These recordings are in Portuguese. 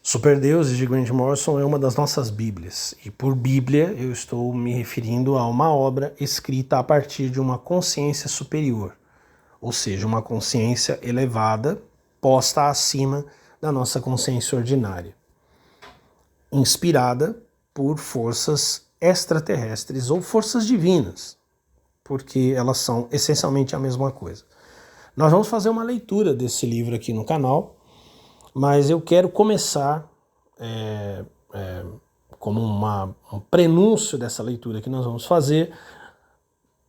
Superdeuses de Grant Morrison é uma das nossas Bíblias, e por Bíblia eu estou me referindo a uma obra escrita a partir de uma consciência superior, ou seja, uma consciência elevada, posta acima da nossa consciência ordinária, inspirada por forças extraterrestres ou forças divinas, porque elas são essencialmente a mesma coisa. Nós vamos fazer uma leitura desse livro aqui no canal, mas eu quero começar como um prenúncio dessa leitura que nós vamos fazer,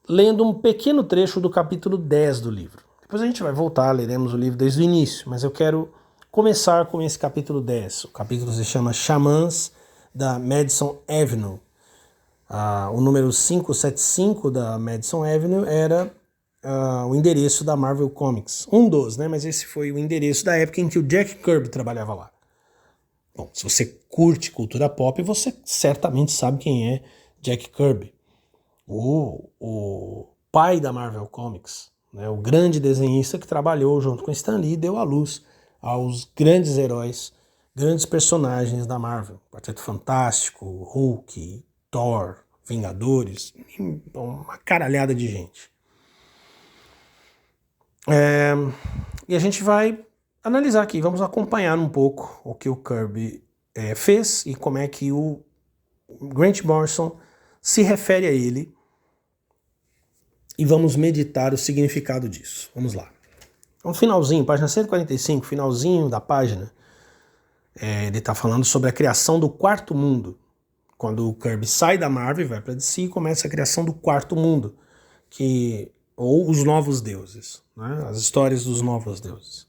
lendo um pequeno trecho do capítulo 10 do livro. Depois a gente vai voltar, leremos o livro desde o início, mas eu quero começar com esse capítulo 10. O capítulo se chama Xamãs da Madison Avenue. O número 575 da Madison Avenue era o endereço da Marvel Comics. Um dos, né? Mas esse foi o endereço da época em que o Jack Kirby trabalhava lá. Bom, se você curte cultura pop, você certamente sabe quem é Jack Kirby. O pai da Marvel Comics, né? O grande desenhista que trabalhou junto com Stan Lee e deu à luz aos grandes heróis, grandes personagens da Marvel. Quarteto Fantástico, Hulk, Thor, Vingadores, uma caralhada de gente. E a gente vai analisar aqui, vamos acompanhar um pouco o que o Kirby fez e como é que o Grant Morrison se refere a ele e vamos meditar o significado disso. Vamos lá. No finalzinho, página 145, finalzinho da página, ele está falando sobre a criação do quarto mundo. Quando o Kirby sai da Marvel e vai para DC, começa a criação do quarto mundo, ou os novos deuses, né? As histórias dos novos deuses.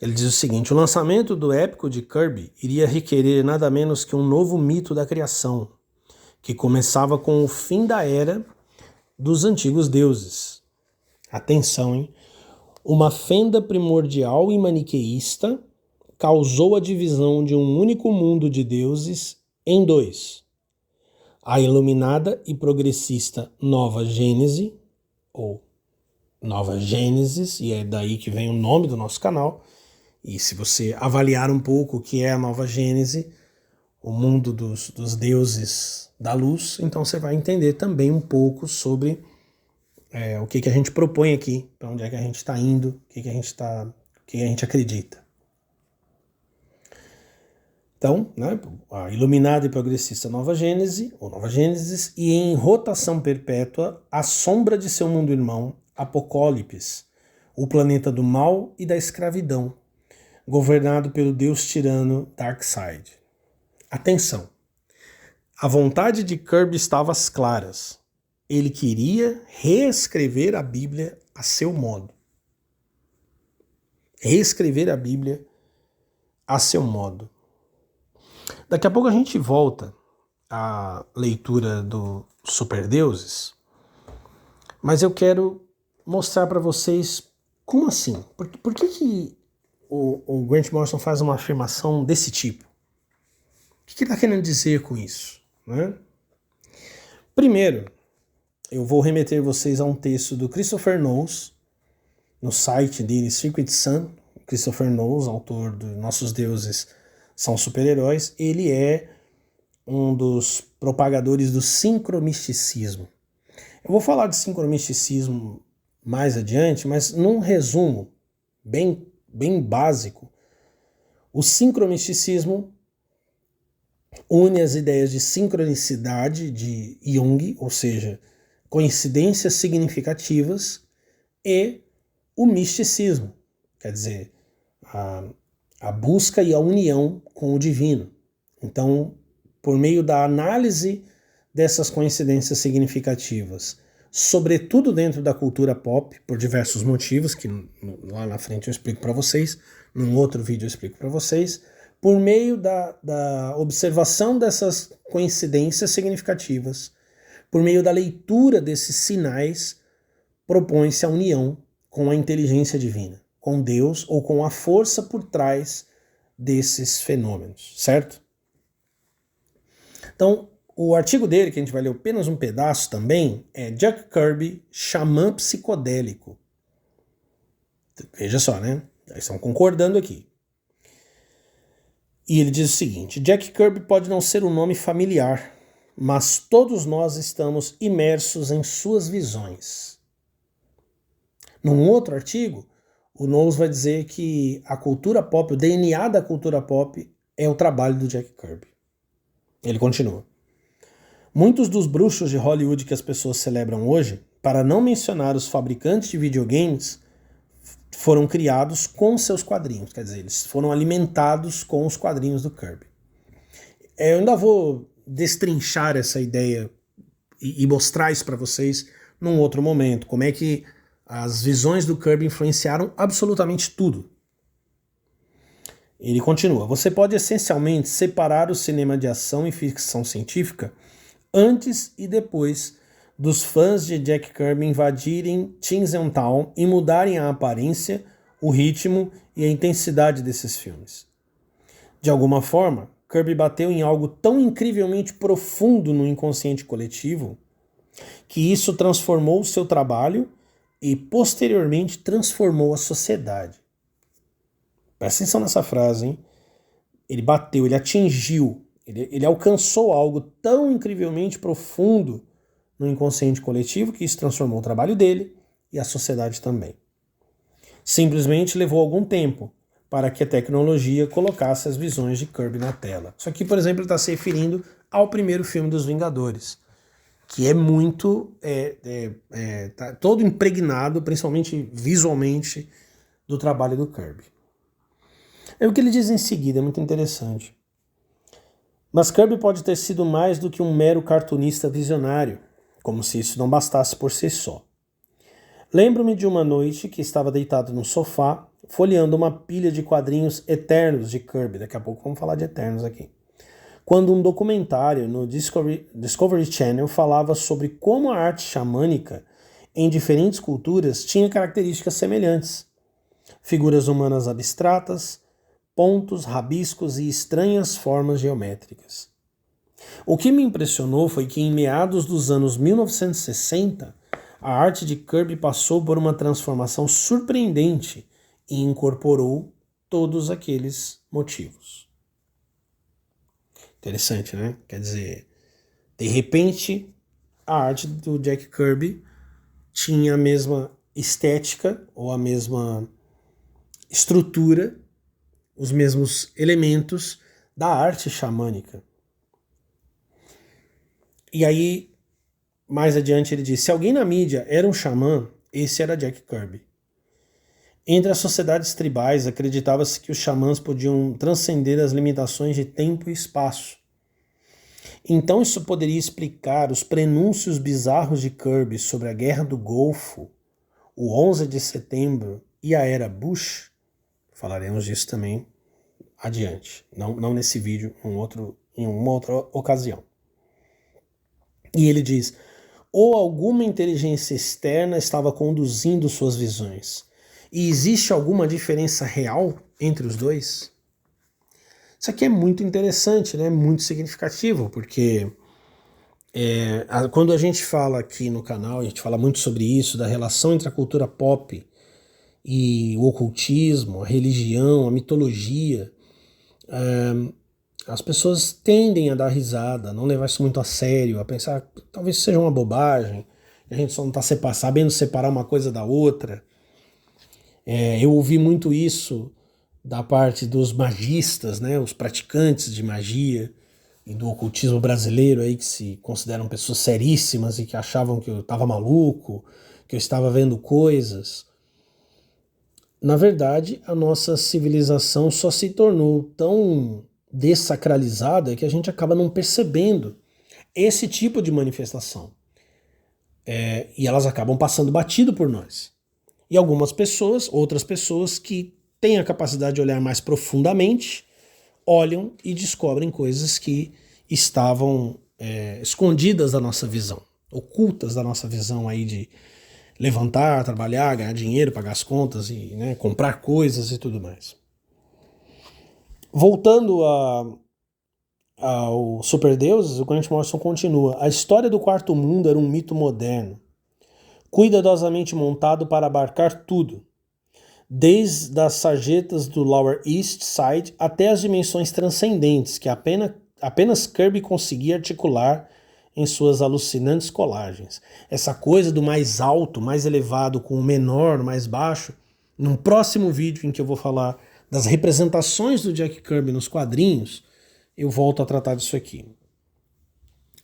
Ele diz o seguinte: o lançamento do épico de Kirby iria requerer nada menos que um novo mito da criação, que começava com o fim da era dos antigos deuses. Atenção, hein? Uma fenda primordial e maniqueísta causou a divisão de um único mundo de deuses em dois: a iluminada e progressista Nova Gênese, ou Nova Gênesis, e é daí que vem o nome do nosso canal. E se você avaliar um pouco o que é a Nova Gênese, o mundo dos deuses da luz, então você vai entender também um pouco sobre o que a gente propõe aqui, para onde é que a gente está indo, o que a gente acredita. Então, né, a iluminada e progressista Nova Gênese, ou Nova Gênesis, e em rotação perpétua, a sombra de seu mundo irmão, Apocalipse, o planeta do mal e da escravidão, governado pelo deus tirano Darkseid. Atenção! A vontade de Kirby estava às claras. Ele queria reescrever a Bíblia a seu modo. Reescrever a Bíblia a seu modo. Daqui a pouco a gente volta à leitura do Superdeuses, mas eu quero mostrar para vocês como assim. Por que o Grant Morrison faz uma afirmação desse tipo? O que ele está querendo dizer com isso, né? Primeiro, eu vou remeter vocês a um texto do Christopher Knowles, no site dele, Secret Sun. Christopher Knowles, autor do Nossos Deuses São Super-Heróis, ele é um dos propagadores do sincromisticismo. Eu vou falar de sincromisticismo mais adiante, mas num resumo bem básico, o sincromisticismo une as ideias de sincronicidade de Jung, ou seja, coincidências significativas, e o misticismo, quer dizer, a busca e a união com o divino. Então, por meio da análise dessas coincidências significativas, sobretudo dentro da cultura pop, por diversos motivos, que lá na frente eu explico para vocês, num outro vídeo eu explico para vocês, por meio da observação dessas coincidências significativas, por meio da leitura desses sinais, propõe-se a união com a inteligência divina, com Deus ou com a força por trás desses fenômenos, certo? Então, o artigo dele, que a gente vai ler apenas um pedaço também, é Jack Kirby, Xamã Psicodélico. Veja só, né? Eles estão concordando aqui. E ele diz o seguinte: Jack Kirby pode não ser um nome familiar, mas todos nós estamos imersos em suas visões. Num outro artigo, o Knowles vai dizer que a cultura pop, o DNA da cultura pop é o trabalho do Jack Kirby. Ele continua. Muitos dos bruxos de Hollywood que as pessoas celebram hoje, para não mencionar os fabricantes de videogames, foram criados com seus quadrinhos. Quer dizer, eles foram alimentados com os quadrinhos do Kirby. Eu ainda vou destrinchar essa ideia e mostrar isso para vocês num outro momento. Como é que as visões do Kirby influenciaram absolutamente tudo. Ele continua. Você pode essencialmente separar o cinema de ação e ficção científica antes e depois dos fãs de Jack Kirby invadirem Tinseltown e mudarem a aparência, o ritmo e a intensidade desses filmes. De alguma forma, Kirby bateu em algo tão incrivelmente profundo no inconsciente coletivo que isso transformou o seu trabalho e posteriormente transformou a sociedade. Presta atenção nessa frase, hein? Ele bateu, ele atingiu, ele alcançou algo tão incrivelmente profundo no inconsciente coletivo que isso transformou o trabalho dele e a sociedade também. Simplesmente levou algum tempo para que a tecnologia colocasse as visões de Kirby na tela. Isso aqui, por exemplo, está se referindo ao primeiro filme dos Vingadores, que é muito, tá todo impregnado, principalmente visualmente, do trabalho do Kirby. É o que ele diz em seguida, é muito interessante. Mas Kirby pode ter sido mais do que um mero cartunista visionário, como se isso não bastasse por si só. Lembro-me de uma noite que estava deitado no sofá, folheando uma pilha de quadrinhos eternos de Kirby. Daqui a pouco vamos falar de eternos aqui. Quando um documentário no Discovery Channel falava sobre como a arte xamânica em diferentes culturas tinha características semelhantes. Figuras humanas abstratas, pontos, rabiscos e estranhas formas geométricas. O que me impressionou foi que em meados dos anos 1960, a arte de Kirby passou por uma transformação surpreendente e incorporou todos aqueles motivos. Interessante, né? Quer dizer, de repente, a arte do Jack Kirby tinha a mesma estética ou a mesma estrutura, os mesmos elementos da arte xamânica. E aí, mais adiante ele diz, se alguém na mídia era um xamã, esse era Jack Kirby. Entre as sociedades tribais, acreditava-se que os xamãs podiam transcender as limitações de tempo e espaço. Então isso poderia explicar os prenúncios bizarros de Kirby sobre a Guerra do Golfo, o 11 de setembro e a Era Bush. Falaremos disso também adiante, não nesse vídeo, em uma outra ocasião. E ele diz, ou alguma inteligência externa estava conduzindo suas visões. E existe alguma diferença real entre os dois? Isso aqui é muito interessante, né? Muito significativo, porque quando a gente fala aqui no canal, a gente fala muito sobre isso, da relação entre a cultura pop e o ocultismo, a religião, a mitologia, as pessoas tendem a dar risada, a não levar isso muito a sério, a pensar que talvez seja uma bobagem, a gente só não está sabendo separar uma coisa da outra. Eu ouvi muito isso da parte dos magistas, né, os praticantes de magia e do ocultismo brasileiro aí que se consideram pessoas seríssimas e que achavam que eu estava maluco, que eu estava vendo coisas. Na verdade, a nossa civilização só se tornou tão dessacralizada que a gente acaba não percebendo esse tipo de manifestação. E elas acabam passando batido por nós. E algumas pessoas, outras pessoas que têm a capacidade de olhar mais profundamente, olham e descobrem coisas que estavam escondidas da nossa visão, ocultas da nossa visão aí de levantar, trabalhar, ganhar dinheiro, pagar as contas e comprar coisas e tudo mais. Voltando ao Superdeuses, o Grant Morrison continua. A história do quarto mundo era um mito moderno, cuidadosamente montado para abarcar tudo, desde as sarjetas do Lower East Side até as dimensões transcendentes que apenas Kirby conseguia articular em suas alucinantes colagens. Essa coisa do mais alto, mais elevado com o menor, mais baixo, num próximo vídeo em que eu vou falar das representações do Jack Kirby nos quadrinhos, eu volto a tratar disso aqui.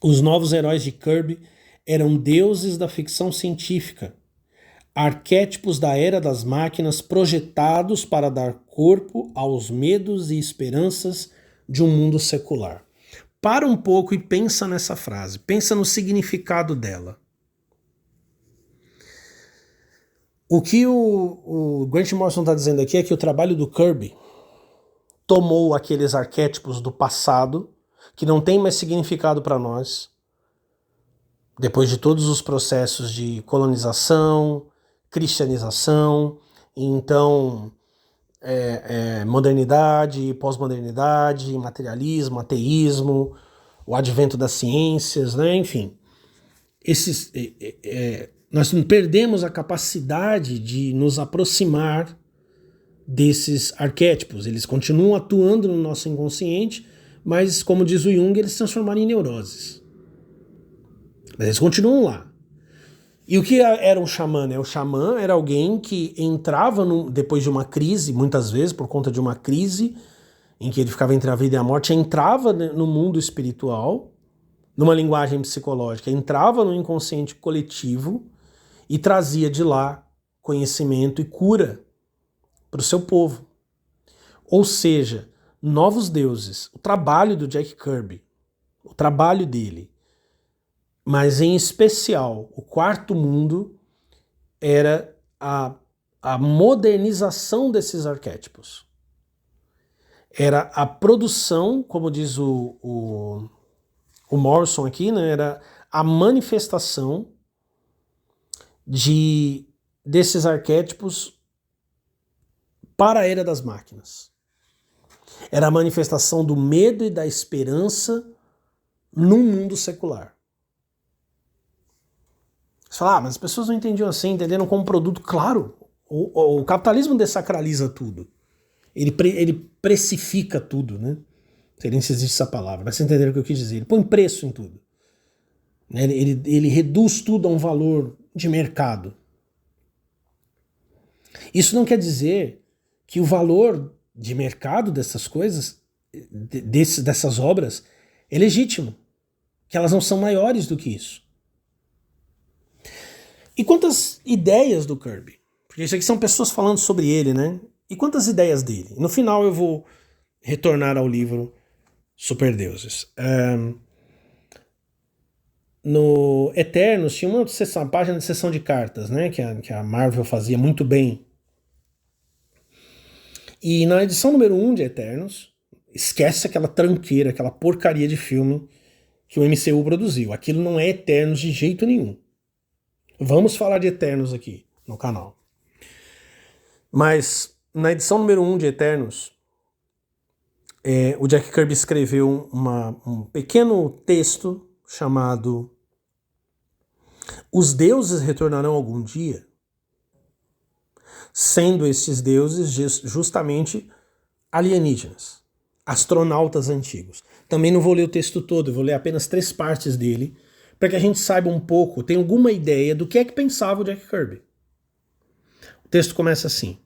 Os novos heróis de Kirby eram deuses da ficção científica, arquétipos da era das máquinas projetados para dar corpo aos medos e esperanças de um mundo secular. Para um pouco e pensa nessa frase, pensa no significado dela. O que o Grant Morrison está dizendo aqui é que o trabalho do Kirby tomou aqueles arquétipos do passado, que não tem mais significado para nós, depois de todos os processos de colonização, cristianização, então modernidade, pós-modernidade, materialismo, ateísmo, o advento das ciências, né? Enfim, nós perdemos a capacidade de nos aproximar desses arquétipos. Eles continuam atuando no nosso inconsciente, mas, como diz o Jung, eles se transformaram em neuroses. Mas eles continuam lá. E o que era um xamã, né? O xamã era alguém que entrava depois de uma crise, muitas vezes por conta de uma crise em que ele ficava entre a vida e a morte, entrava no mundo espiritual, numa linguagem psicológica, entrava no inconsciente coletivo e trazia de lá conhecimento e cura para o seu povo. Ou seja, novos deuses. O trabalho do Jack Kirby, o trabalho dele, mas em especial o quarto mundo, era a modernização desses arquétipos. Era a produção, como diz o Morrison aqui, né, era a manifestação desses arquétipos para a era das máquinas. Era a manifestação do medo e da esperança num mundo secular. Você fala, mas as pessoas não entendiam assim, entenderam como produto. Claro, o capitalismo desacraliza tudo. Ele precifica tudo, né? Não sei nem se existe essa palavra, mas vocês entenderam o que eu quis dizer. Ele põe preço em tudo. Ele reduz tudo a um valor de mercado. Isso não quer dizer que o valor de mercado dessas coisas, dessas obras, é legítimo. Que elas não são maiores do que isso. E quantas ideias do Kirby? Porque isso aqui são pessoas falando sobre ele, né? E quantas ideias dele? No final eu vou retornar ao livro Superdeuses. No Eternos tinha uma página de sessão de cartas, né? Que a Marvel fazia muito bem. E na edição número 1 de Eternos, esquece aquela tranqueira, aquela porcaria de filme que o MCU produziu. Aquilo não é Eternos de jeito nenhum. Vamos falar de Eternos aqui no canal. Mas na edição número 1 de Eternos, o Jack Kirby escreveu um pequeno texto chamado Os Deuses Retornarão Algum Dia, sendo esses deuses justamente alienígenas, astronautas antigos. Também não vou ler o texto todo, eu vou ler apenas 3 partes dele, para que a gente saiba um pouco, tenha alguma ideia do que é que pensava o Jack Kirby. O texto começa assim: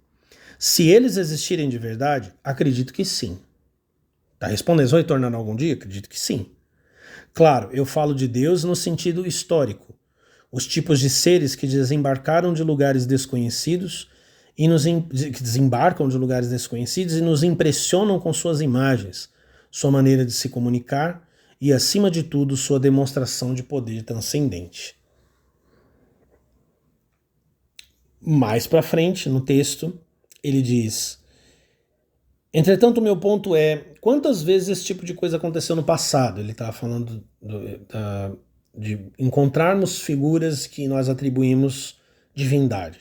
se eles existirem de verdade, acredito que sim. Tá respondendo, vão retornar algum dia? Acredito que sim. Claro, eu falo de Deus no sentido histórico. Os tipos de seres que desembarcaram de lugares desconhecidos que desembarcam de lugares desconhecidos e nos impressionam com suas imagens, sua maneira de se comunicar e, acima de tudo, sua demonstração de poder transcendente. Mais para frente, no texto, ele diz: entretanto, o meu ponto é, quantas vezes esse tipo de coisa aconteceu no passado? Ele estava falando de encontrarmos figuras que nós atribuímos divindade.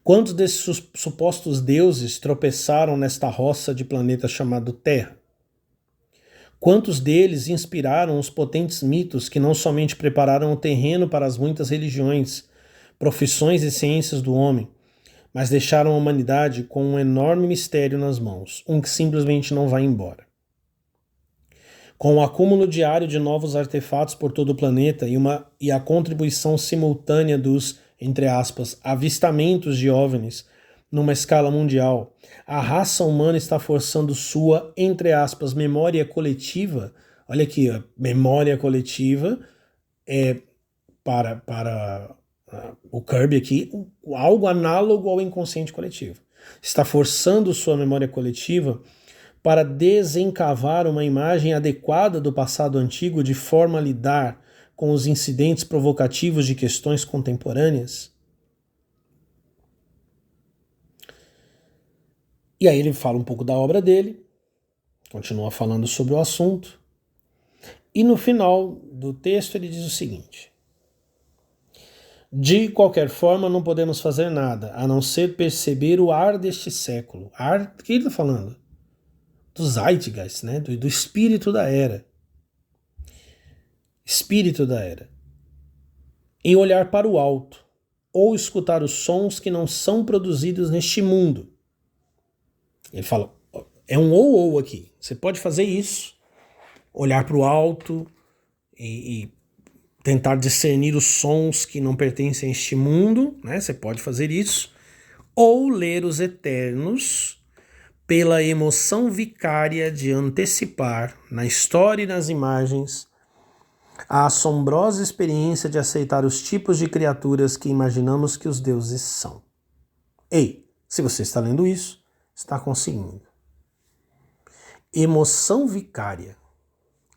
Quantos desses supostos deuses tropeçaram nesta roça de planeta chamado Terra? Quantos deles inspiraram os potentes mitos que não somente prepararam o terreno para as muitas religiões, profissões e ciências do homem, mas deixaram a humanidade com um enorme mistério nas mãos, um que simplesmente não vai embora. Com o acúmulo diário de novos artefatos por todo o planeta e a contribuição simultânea dos, entre aspas, avistamentos de OVNIs numa escala mundial, a raça humana está forçando sua, entre aspas, memória coletiva. Olha aqui, ó, memória coletiva para o Kirby aqui, algo análogo ao inconsciente coletivo. Está forçando sua memória coletiva para desencavar uma imagem adequada do passado antigo de forma a lidar com os incidentes provocativos de questões contemporâneas. E aí ele fala um pouco da obra dele, continua falando sobre o assunto, e no final do texto ele diz o seguinte: de qualquer forma não podemos fazer nada, a não ser perceber o ar deste século. Ar, o que ele está falando? Do Zeitgeist, né? do espírito da era. Espírito da era. E olhar para o alto, ou escutar os sons que não são produzidos neste mundo. Ele fala, é um ou aqui. Você pode fazer isso, olhar para o alto e tentar discernir os sons que não pertencem a este mundo, né? Você pode fazer isso. Ou ler os eternos pela emoção vicária de antecipar, na história e nas imagens, a assombrosa experiência de aceitar os tipos de criaturas que imaginamos que os deuses são. Ei, se você está lendo isso, está conseguindo. Emoção vicária.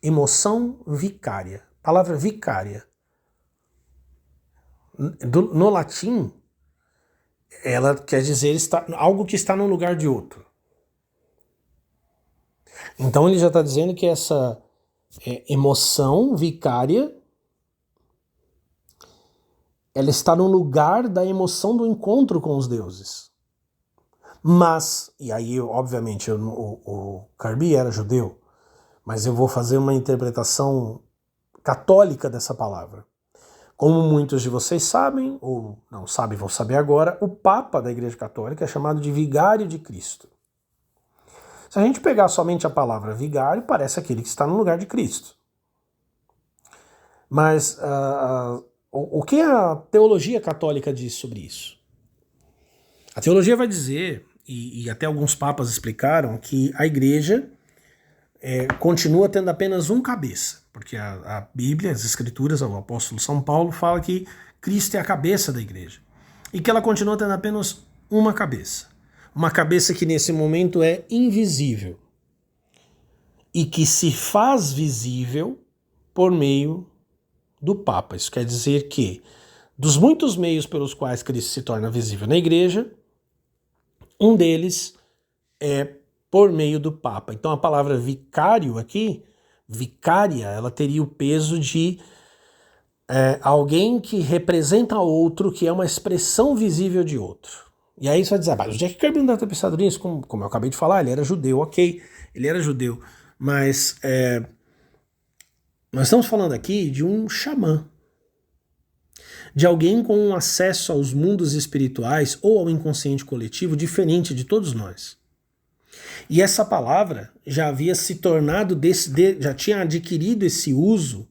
Emoção vicária. Palavra vicária. No latim, ela quer dizer algo que está no lugar de outro. Então ele já está dizendo que essa emoção vicária, ela está no lugar da emoção do encontro com os deuses. Mas, e aí obviamente o Kirby era judeu, mas eu vou fazer uma interpretação católica dessa palavra. Como muitos de vocês sabem, ou não sabem, vão saber agora, o Papa da Igreja Católica é chamado de Vigário de Cristo. Se a gente pegar somente a palavra vigário, parece aquele que está no lugar de Cristo. Mas o que a teologia católica diz sobre isso? A teologia vai dizer, e até alguns papas explicaram, que a igreja continua tendo apenas um cabeça, porque a Bíblia, as Escrituras, o apóstolo São Paulo fala que Cristo é a cabeça da igreja, e que ela continua tendo apenas uma cabeça. Uma cabeça que nesse momento é invisível e que se faz visível por meio do Papa. Isso quer dizer que, dos muitos meios pelos quais Cristo se torna visível na igreja, um deles é por meio do Papa. Então a palavra vicário aqui, vicária, ela teria o peso de alguém que representa outro, que é uma expressão visível de outro. E aí você vai dizer, mas o Jack Kirby não deve ter pensado nisso, como eu acabei de falar, ele era judeu, ok, ele era judeu, mas nós estamos falando aqui de um xamã, de alguém com um acesso aos mundos espirituais ou ao inconsciente coletivo diferente de todos nós. E essa palavra já havia se tornado, já tinha adquirido esse uso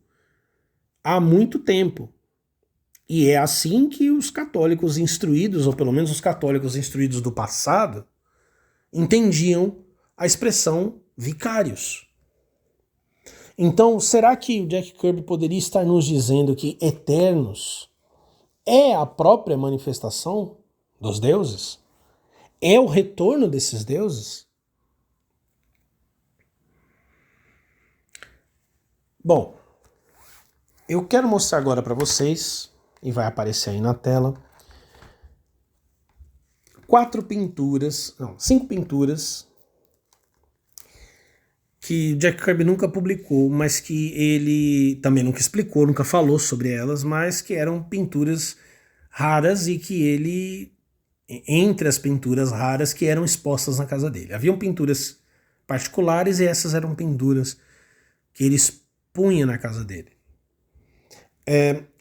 há muito tempo. E é assim que os católicos instruídos, ou pelo menos os católicos instruídos do passado, entendiam a expressão vicários. Então, será que o Jack Kirby poderia estar nos dizendo que eternos é a própria manifestação dos deuses? É o retorno desses deuses? Bom, eu quero mostrar agora para vocês, e vai aparecer aí na tela, 5 pinturas que Jack Kirby nunca publicou, mas que ele também nunca explicou, nunca falou sobre elas, mas que eram pinturas raras e que ele, entre as pinturas raras que eram expostas na casa dele. Haviam pinturas particulares e essas eram pinturas que ele expunha na casa dele.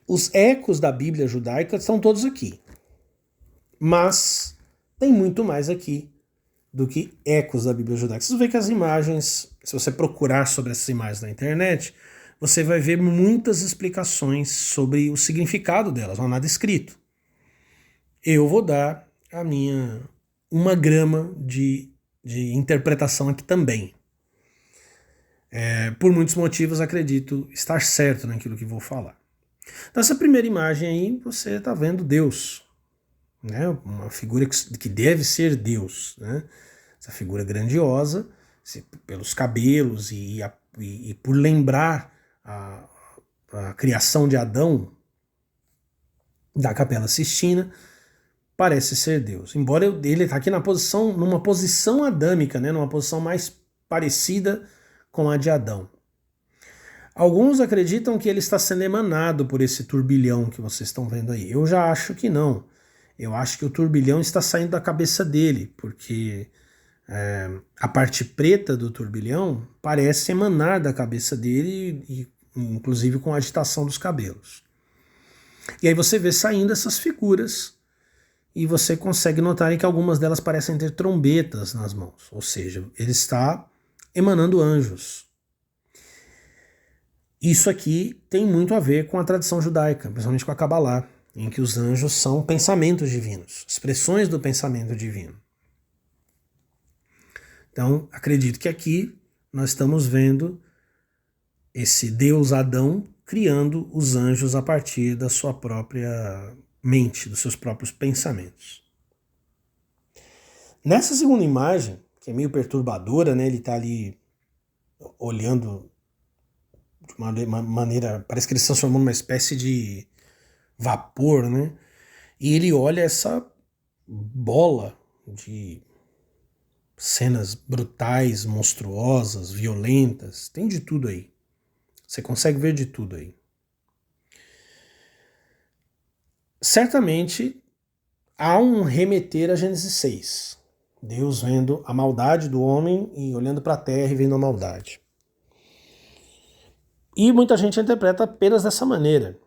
Os ecos da Bíblia judaica estão todos aqui, mas tem muito mais aqui do que ecos da Bíblia judaica. Vocês vão ver que as imagens, se você procurar sobre essas imagens na internet, você vai ver muitas explicações sobre o significado delas, não há nada escrito. Eu vou dar a minha 1 grama de interpretação aqui também. Por muitos motivos, acredito estar certo naquilo que vou falar. Então, essa primeira imagem aí, você está vendo Deus, né? Uma figura que deve ser Deus, né? Essa figura grandiosa, pelos cabelos e por lembrar a criação de Adão da Capela Sistina, parece ser Deus. Embora ele está aqui numa posição adâmica, né? Numa posição mais parecida com a de Adão. Alguns acreditam que ele está sendo emanado por esse turbilhão que vocês estão vendo aí. Eu já acho que não. Eu acho que o turbilhão está saindo da cabeça dele, porque a parte preta do turbilhão parece emanar da cabeça dele, inclusive com a agitação dos cabelos. E aí você vê saindo essas figuras, e você consegue notar que algumas delas parecem ter trombetas nas mãos, ou seja, ele está emanando anjos. Isso aqui tem muito a ver com a tradição judaica, principalmente com a Kabbalah, em que os anjos são pensamentos divinos, expressões do pensamento divino. Então, acredito que aqui nós estamos vendo esse Deus Adão criando os anjos a partir da sua própria mente, dos seus próprios pensamentos. Nessa segunda imagem, que é meio perturbadora, né? Ele está ali olhando de uma maneira, parece que ele se transformou numa espécie de vapor, né? E ele olha essa bola de cenas brutais, monstruosas, violentas, tem de tudo aí. Você consegue ver de tudo aí. Certamente há um remeter a Gênesis 6. Deus vendo a maldade do homem e olhando para a terra e vendo a maldade. E muita gente interpreta apenas dessa maneira.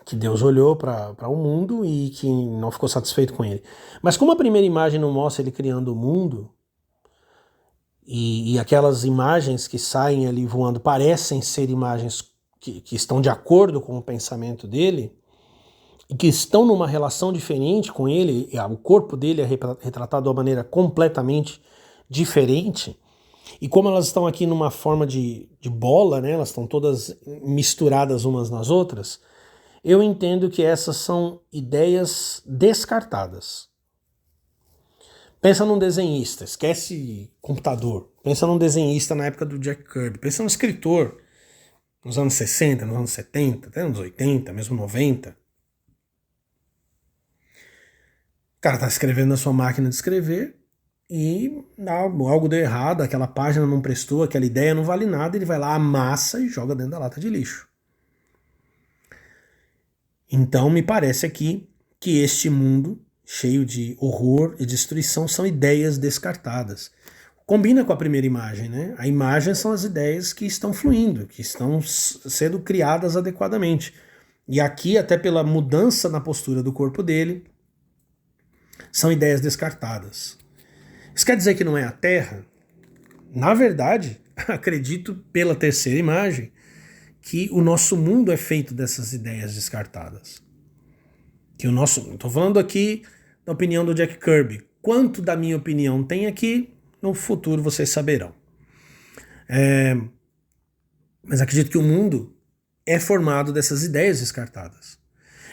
Que Deus olhou para o mundo e que não ficou satisfeito com ele. Mas como a primeira imagem não mostra ele criando o mundo, e aquelas imagens que saem ali voando parecem ser imagens que estão de acordo com o pensamento dele, e que estão numa relação diferente com ele, o corpo dele é retratado de uma maneira completamente diferente, e como elas estão aqui numa forma de bola, né, elas estão todas misturadas umas nas outras, eu entendo que essas são ideias descartadas. Pensa num desenhista, esquece computador. Pensa num desenhista na época do Jack Kirby. Pensa num escritor nos anos 60, nos anos 70, até nos 80, mesmo 90. O cara tá escrevendo na sua máquina de escrever e algo deu errado, aquela página não prestou, aquela ideia não vale nada, ele vai lá, amassa e joga dentro da lata de lixo. Então me parece aqui que este mundo cheio de horror e destruição são ideias descartadas. Combina com a primeira imagem, né? A imagem são as ideias que estão fluindo, que estão sendo criadas adequadamente. E aqui, até pela mudança na postura do corpo dele, são ideias descartadas. Isso quer dizer que não é a Terra? Na verdade, acredito pela terceira imagem que o nosso mundo é feito dessas ideias descartadas. Que o nosso, estou falando aqui da opinião do Jack Kirby. Quanto da minha opinião tem aqui, no futuro vocês saberão. Mas acredito que o mundo é formado dessas ideias descartadas.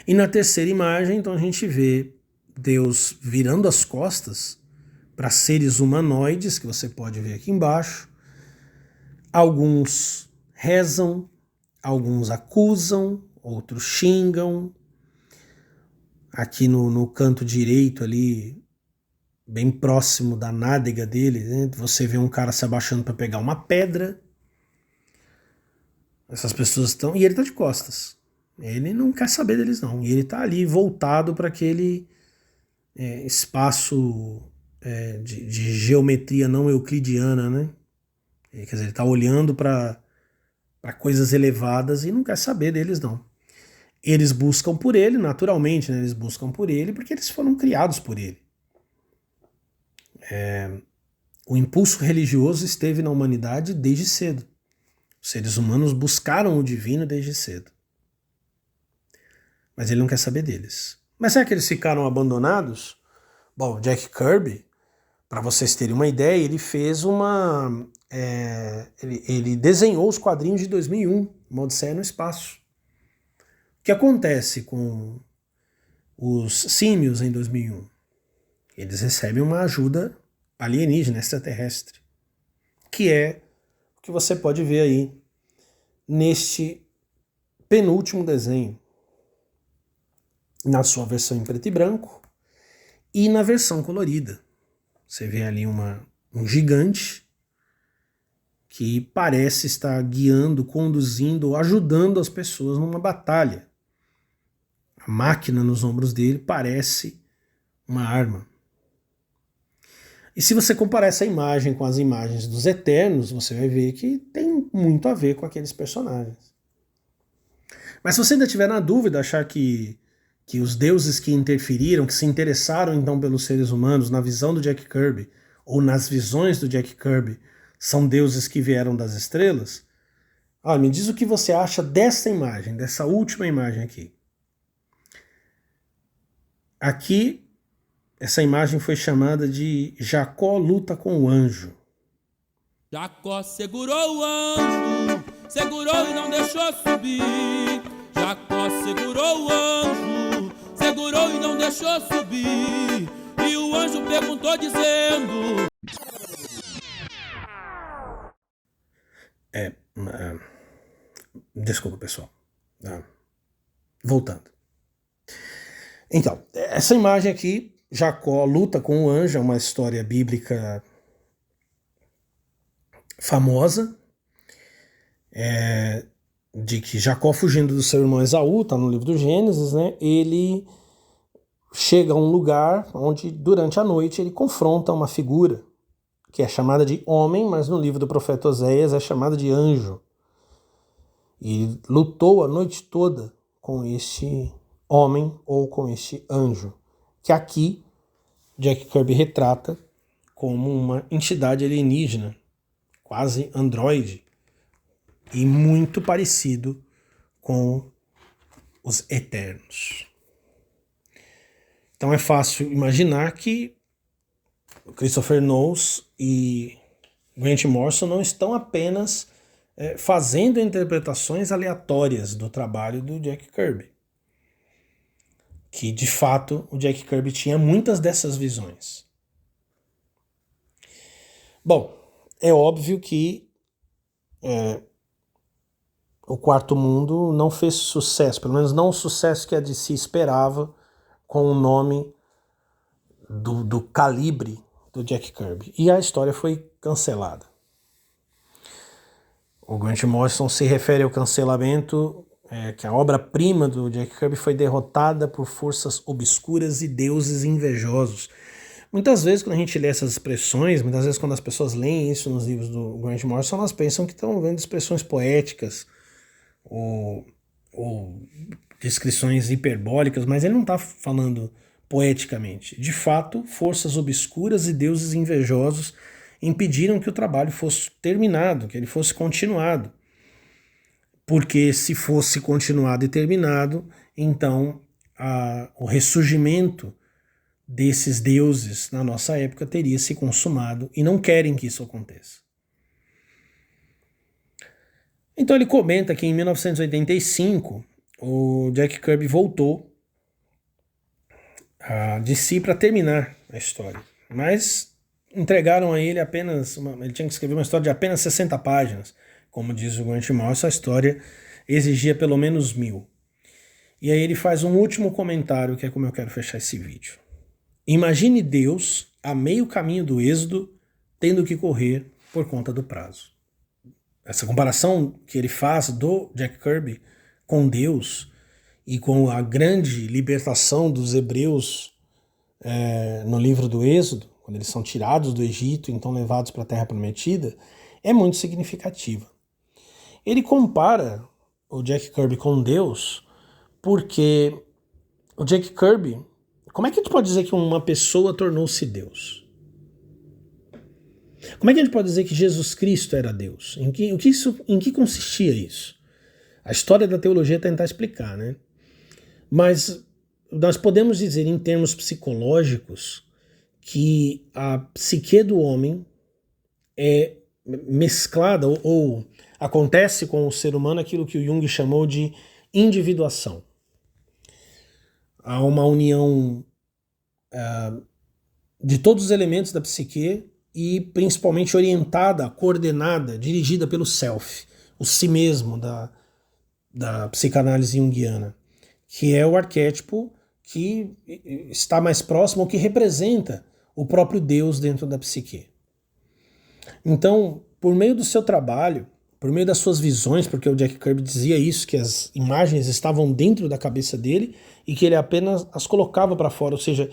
E na terceira imagem, então a gente vê Deus virando as costas para seres humanoides, que você pode ver aqui embaixo. Alguns rezam, alguns acusam, outros xingam. Aqui no canto direito ali, bem próximo da nádega dele, né, você vê um cara se abaixando para pegar uma pedra. Essas pessoas estão... E ele está de costas. Ele não quer saber deles não. E ele está ali voltado para aquele espaço de geometria não euclidiana, né? Quer dizer, ele está olhando para coisas elevadas e não quer saber deles não. Eles buscam por ele, naturalmente, né? Eles buscam por ele porque eles foram criados por ele. O impulso religioso esteve na humanidade desde cedo. Os seres humanos buscaram o divino desde cedo. Mas ele não quer saber deles. Mas será que eles ficaram abandonados? Bom, Jack Kirby, para vocês terem uma ideia, ele fez uma... ele desenhou os quadrinhos de 2001, Uma Odisseia no Espaço. O que acontece com os símios em 2001? Eles recebem uma ajuda alienígena, extraterrestre, que é o que você pode ver aí neste penúltimo desenho, na sua versão em preto e branco e na versão colorida. Você vê ali um gigante que parece estar guiando, conduzindo, ajudando as pessoas numa batalha. A máquina nos ombros dele parece uma arma. E se você comparar essa imagem com as imagens dos Eternos, você vai ver que tem muito a ver com aqueles personagens. Mas se você ainda estiver na dúvida, achar que os deuses que interferiram, que se interessaram então pelos seres humanos na visão do Jack Kirby, ou nas visões do Jack Kirby, são deuses que vieram das estrelas, me diz o que você acha dessa imagem, dessa última imagem aqui. Aqui, essa imagem foi chamada de Jacó luta com o anjo. Jacó segurou o anjo, segurou e não deixou subir. Jacó segurou o anjo, segurou e não deixou subir. E o anjo perguntou dizendo... Desculpa, pessoal. Voltando. Então, essa imagem aqui, Jacó luta com o anjo, é uma história bíblica famosa, de que Jacó, fugindo do seu irmão Esaú, está no livro do Gênesis, né? Ele chega a um lugar onde, durante a noite, ele confronta uma figura que é chamada de homem, mas no livro do profeta Oséias é chamada de anjo. E lutou a noite toda com este homem ou com este anjo, que aqui Jack Kirby retrata como uma entidade alienígena, quase androide, e muito parecido com os Eternos. Então é fácil imaginar que Christopher Knowles e Grant Morrison não estão apenas fazendo interpretações aleatórias do trabalho do Jack Kirby. Que, de fato, o Jack Kirby tinha muitas dessas visões. Bom, é óbvio que o Quarto Mundo não fez sucesso, pelo menos não o sucesso que a DC esperava com o nome do calibre do Jack Kirby. E a história foi cancelada. O Grant Morrison se refere ao cancelamento, que a obra-prima do Jack Kirby foi derrotada por forças obscuras e deuses invejosos. Muitas vezes, quando a gente lê essas expressões, muitas vezes quando as pessoas leem isso nos livros do Grant Morrison, elas pensam que estão vendo expressões poéticas ou descrições hiperbólicas, mas ele não está falando poeticamente. De fato, forças obscuras e deuses invejosos impediram que o trabalho fosse terminado, que ele fosse continuado. Porque se fosse continuado e terminado, então o ressurgimento desses deuses na nossa época teria se consumado e não querem que isso aconteça. Então ele comenta que em 1985 o Jack Kirby voltou a DC para terminar a história, mas entregaram a ele apenas ele tinha que escrever uma história de apenas 60 páginas. Como diz o Grant Morrison, a história exigia pelo menos 1000. E aí ele faz um último comentário, que é como eu quero fechar esse vídeo. Imagine Deus a meio caminho do êxodo, tendo que correr por conta do prazo. Essa comparação que ele faz do Jack Kirby com Deus e com a grande libertação dos hebreus no livro do Êxodo, quando eles são tirados do Egito e então levados para a Terra Prometida, é muito significativa. Ele compara o Jack Kirby com Deus porque o Jack Kirby, como é que a gente pode dizer que uma pessoa tornou-se Deus? Como é que a gente pode dizer que Jesus Cristo era Deus? Em que consistia isso? A história da teologia é tentar explicar, né? Mas nós podemos dizer, em termos psicológicos, que a psique do homem é mesclada ou acontece com o ser humano aquilo que o Jung chamou de individuação. Há uma união de todos os elementos da psique e principalmente orientada, coordenada, dirigida pelo self, o si mesmo da psicanálise junguiana, que é o arquétipo que está mais próximo, ou que representa o próprio Deus dentro da psique. Então, por meio do seu trabalho, por meio das suas visões, porque o Jack Kirby dizia isso, que as imagens estavam dentro da cabeça dele e que ele apenas as colocava para fora, ou seja,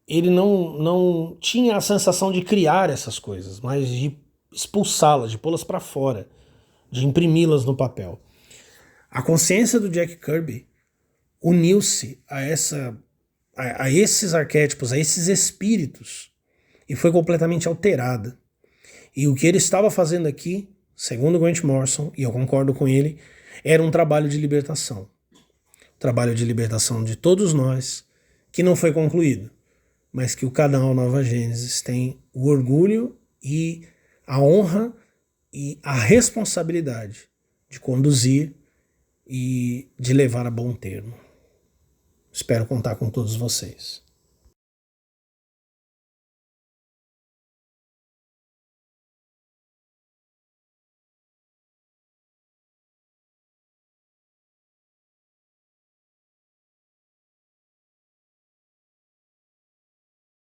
ele não tinha a sensação de criar essas coisas, mas de expulsá-las, de pô-las para fora, de imprimi-las no papel. A consciência do Jack Kirby uniu-se a esses arquétipos, a esses espíritos, e foi completamente alterada. E o que ele estava fazendo aqui, segundo Grant Morrison, e eu concordo com ele, era um trabalho de libertação. Trabalho de libertação de todos nós, que não foi concluído, mas que o canal Nova Gênesis tem o orgulho e a honra e a responsabilidade de conduzir e de levar a bom termo. Espero contar com todos vocês.